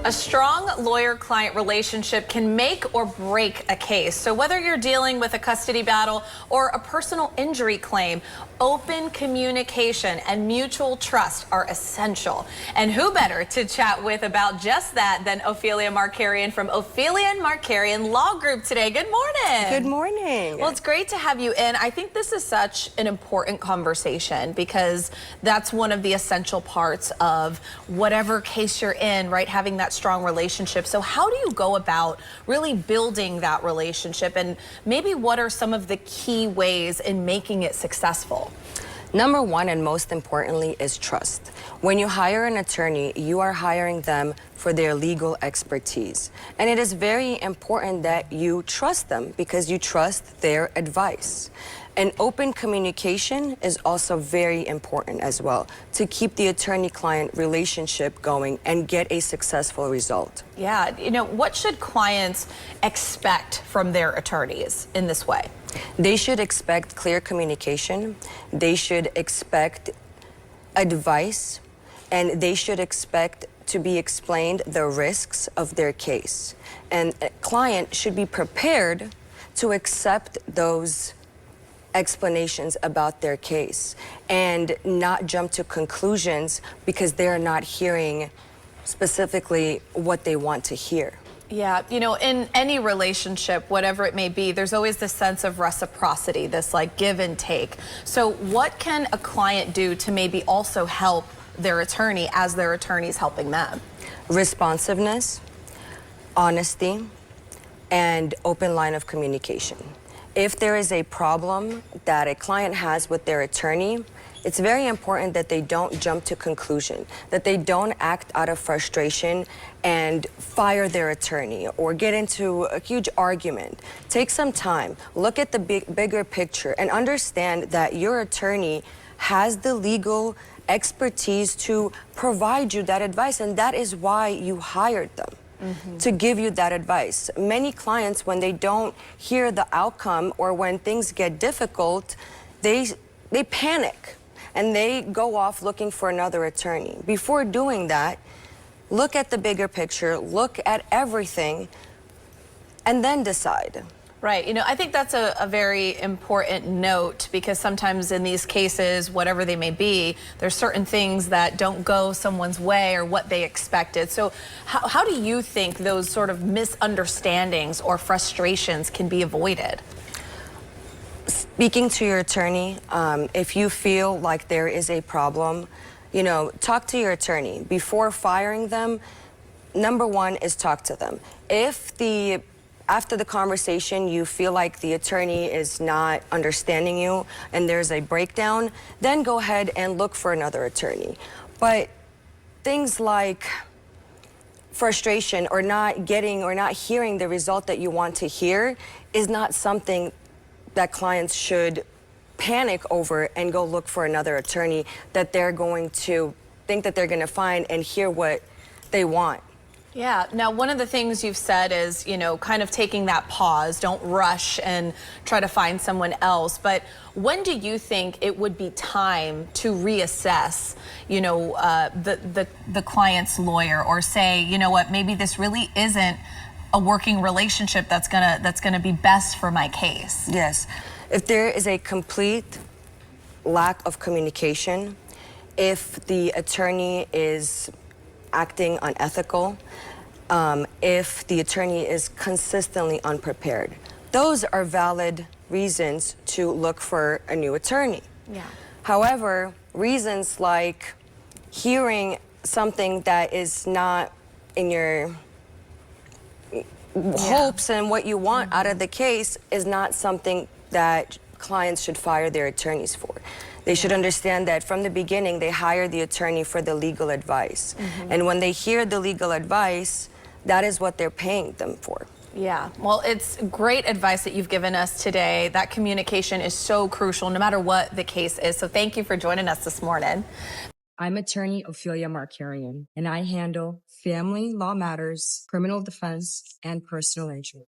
A strong lawyer-client relationship can make or break a case. So whether you're dealing with a custody battle or a personal injury claim, open communication and mutual trust are essential. And who better to chat with about just that than Ofelia Markarian from Ofelia Markarian Law Group today. Good morning. Good morning. Well, it's great to have you in. I think this is such an important conversation because that's one of the essential parts of whatever case you're in, right? Having that strong relationship. So how do you go about really building that relationship, and maybe what are some of the key ways in making it successful? Number one, and most importantly, is trust. When you hire an attorney, you are hiring them for their legal expertise. And it is very important that you trust them because you trust their advice. And open communication is also very important as well to keep the attorney-client relationship going and get a successful result. Yeah, what should clients expect from their attorneys in this way? They should expect clear communication. They should expect advice, and they should expect to be explained the risks of their case. And a client should be prepared to accept those explanations about their case and not jump to conclusions because they're not hearing specifically what they want to hear. Yeah, in any relationship, whatever it may be, there's always this sense of reciprocity, this like give and take. So what can a client do to maybe also help their attorney as their attorney's helping them? Responsiveness, honesty, and open line of communication. If there is a problem that a client has with their attorney, it's very important that they don't jump to conclusion, that they don't act out of frustration and fire their attorney or get into a huge argument. Take some time, look at the bigger picture, and understand that your attorney has the legal expertise to provide you that advice, and that is why you hired them. To give you that advice. Many clients, when they don't hear the outcome or when things get difficult, they panic and they go off looking for another attorney. Before doing that, look at the bigger picture, look at everything, and then decide. Right. I think that's a very important note because sometimes in these cases, whatever they may be, there's certain things that don't go someone's way or what they expected. So how do you think those sort of misunderstandings or frustrations can be avoided? Speaking to your attorney, if you feel like there is a problem, talk to your attorney. Before firing them, number one is talk to them. After the conversation, you feel like the attorney is not understanding you and there's a breakdown, then go ahead and look for another attorney. But things like frustration or not getting or not hearing the result that you want to hear is not something that clients should panic over and go look for another attorney that they're going to think that they're going to find and hear what they want. Yeah. Now, one of the things you've said is, kind of taking that pause, don't rush and try to find someone else. But when do you think it would be time to reassess, the client's lawyer, or say, what, maybe this really isn't a working relationship that's gonna be best for my case? Yes. If there is a complete lack of communication, if the attorney is acting unethical, if the attorney is consistently unprepared. Those are valid reasons to look for a new attorney. Yeah. However, reasons like hearing something that is not in your hopes and what you want out of the case is not something that clients should fire their attorneys for. They should understand that from the beginning, they hire the attorney for the legal advice. And when they hear the legal advice, that is what they're paying them for. Yeah, well, it's great advice that you've given us today. That communication is so crucial no matter what the case is. So thank you for joining us this morning. I'm attorney Ofelia Markarian, and I handle family law matters, criminal defense, and personal injury.